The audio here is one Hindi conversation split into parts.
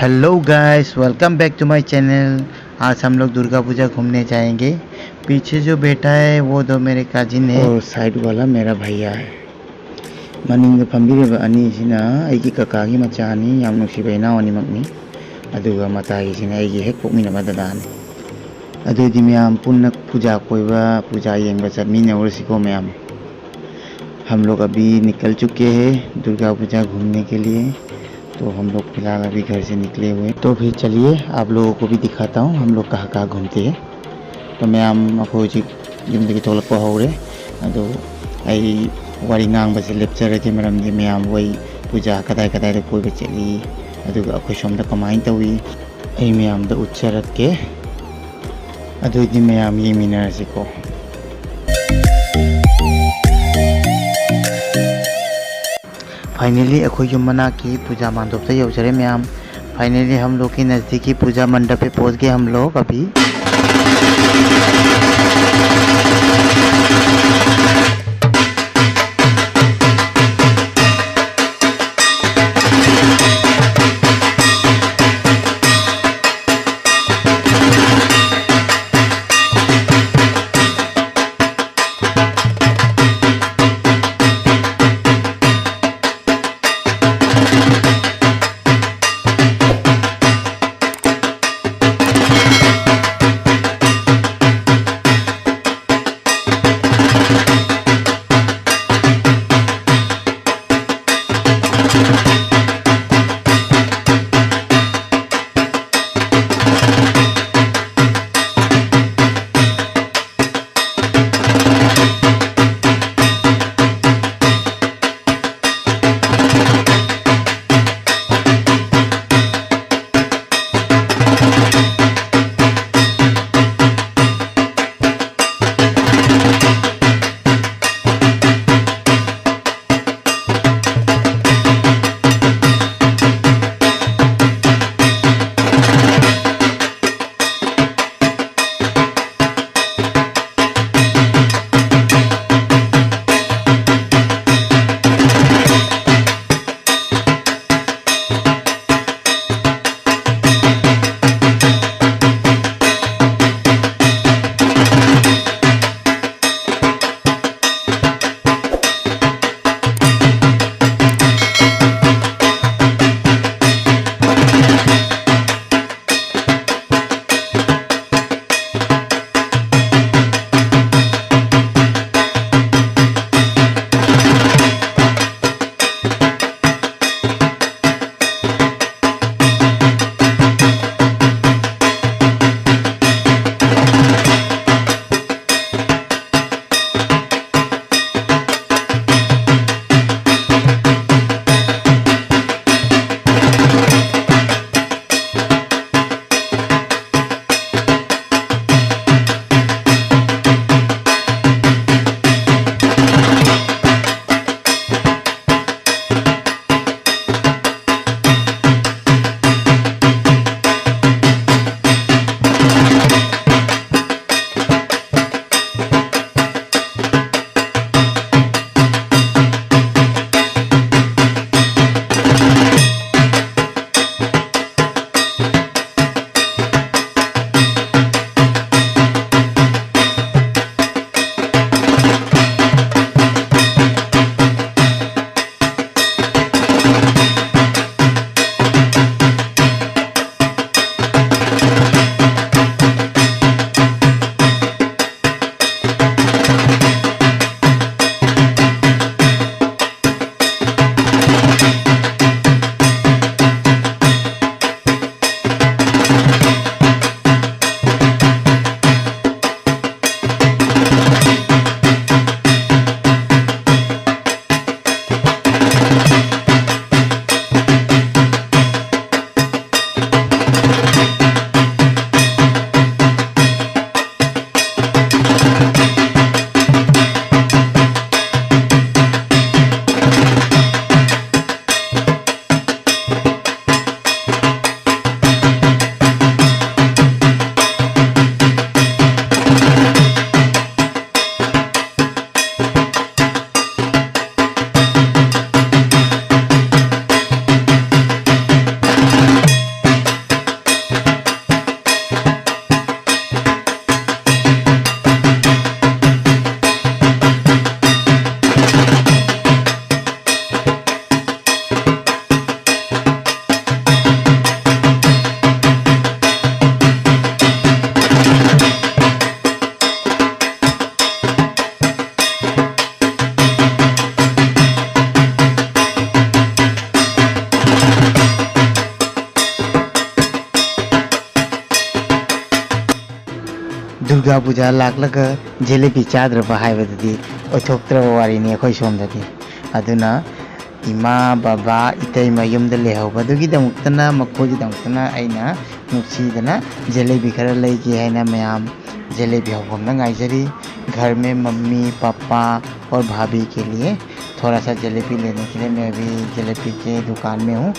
Hello guys, welcome back to my channel. आज हम लोग दुर्गा पूजा घूमने जाएंगे। पीछे जो बैठा है वो दो मेरे काजिन है और साइड वाला मेरा भैया है। मनिंग फंबीरेबा अनीसिना आइगी ककागी मचानी याम नुसिबा इनाव अनिमकनी अदुगा मतागिसिना आइगी हेक पोकमिनबा ददानी। अदुदि मयाम पुन्ना पूजा कोइबा पूजा येंगबा चटमिनौरसिको मयाम। हम लोग अभी निकल चुके हैं दुर्गा पूजा घूमने के लिए। तो हम लोग फिलहाल अभी घर से निकले हुए, तो फिर चलिए आप लोगों को भी दिखाता हूँ हम लोग कहाँ कहाँ घूमते हैं। तो मैम अखोजी युमदगी थोलकपा हौरे अदो आई वारी ngang लेपचरगे मरमदि मैम वही पूजा कदाई कदाई कोई चली अदुगा अखोई सोमदा कमाइन तवी आई मैम दा उच्चरके अदुदि मैम येमिनरसिको। फाइनली अखोई युम मना की पूजा मंडप से यौजरे मैम। फाइनली हम लोग की नज़दीकी पूजा मंडप पे पहुंच गए हम लोग अभी। दुर्गा पूजा लाक्लगा जलेबी चाद्रबा हाइबदि ओथोक्त्रबा वारिनि अखोय सोमददि अदुना इमा बाबा इतैमा युमदा लेहौबदुगिदमुक्तना मखोगिदमुक्तना अइना नुक्सीदना जलेबी खरा लेगे हैना मयाम जलेबी हौफमना गाइजरी। घर में मम्मी पापा और भाभी के लिए थोड़ा सा जलेबी लेने के लिए मैं अभी जलेबी के दुकान में हूँ,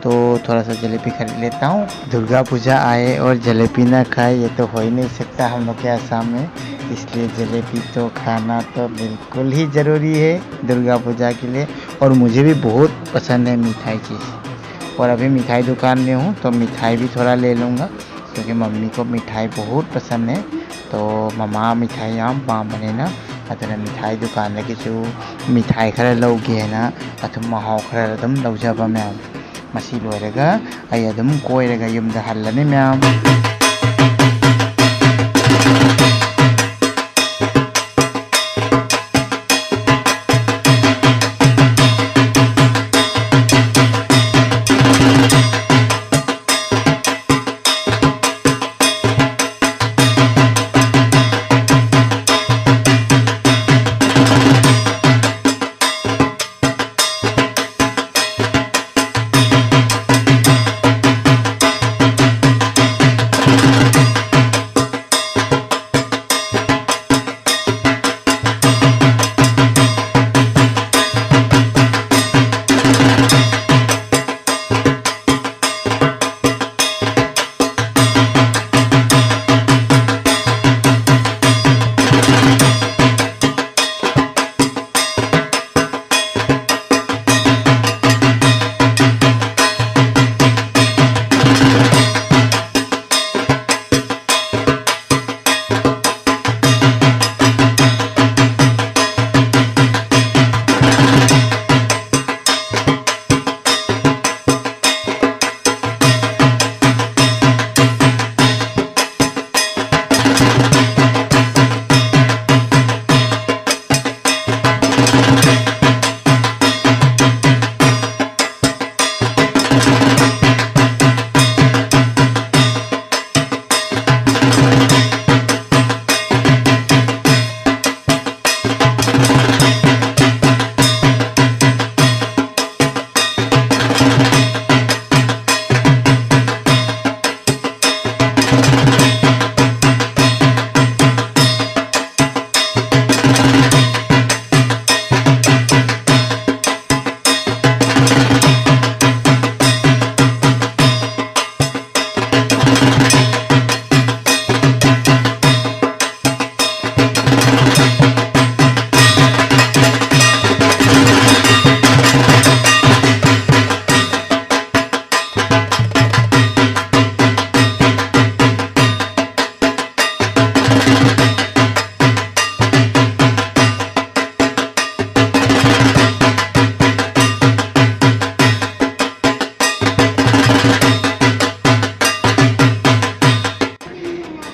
तो थोड़ा सा जलेबी खरीद लेता हूँ। दुर्गा पूजा आए और जलेबी ना खाए ये तो हो ही नहीं सकता हम लोग के आसाम में, इसलिए जलेबी तो खाना तो बिल्कुल ही ज़रूरी है दुर्गा पूजा के लिए। और मुझे भी बहुत पसंद है मिठाई चीज़, और अभी मिठाई दुकान में हूँ तो मिठाई भी थोड़ा ले लूँगा क्योंकि मम्मी को मिठाई बहुत पसंद है। तो ममा मिठाई आम पामबनेना अदुना मिठाई दुकान लगी मिठाई खरा लौगे है अथुम महाव खरा अदुम लौजबा मैम मसी लोरगा अय अदुम कोयरगा युमदा हल्लने मैम।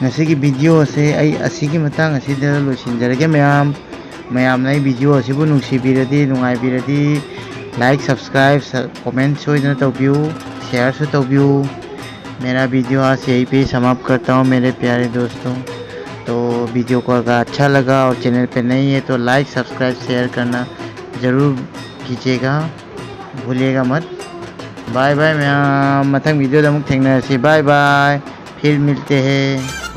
ꯉꯁꯤꯒꯤ ꯚꯤꯗꯤꯑꯣ ꯑꯁꯦ ꯑꯩ ꯑꯁꯤꯒꯤ ꯃꯇꯥꯡ ꯑꯁꯤꯗ ꯂꯣꯏꯁꯤꯟꯖꯔꯒꯦ ꯃꯌꯥꯝꯅ ꯑꯩ ꯚꯤꯗꯤꯑꯣ ꯑꯁꯤꯕꯨ ꯅꯨꯡꯁꯤꯕꯤꯔꯗꯤ ꯅꯨꯡꯉꯥꯏꯕꯤꯔꯗꯤ लाइक सब्सक्राइब कमेंट सोचना तौबियू शेयर से तौबियू। मेरा वीडियो आज यहीं पे समाप्त करता हूँ मेरे प्यारे दोस्तों। तो वीडियो को अगर अच्छा लगा और चैनल पे नहीं है तो लाइक सब्सक्राइब शेयर करना ज़रूर कीजिएगा, भूलिएगा मत। Bye bye. मैं मथंग वीडियो दमुक थेंगनरसी। बाय बाय, फिर मिलते हैं।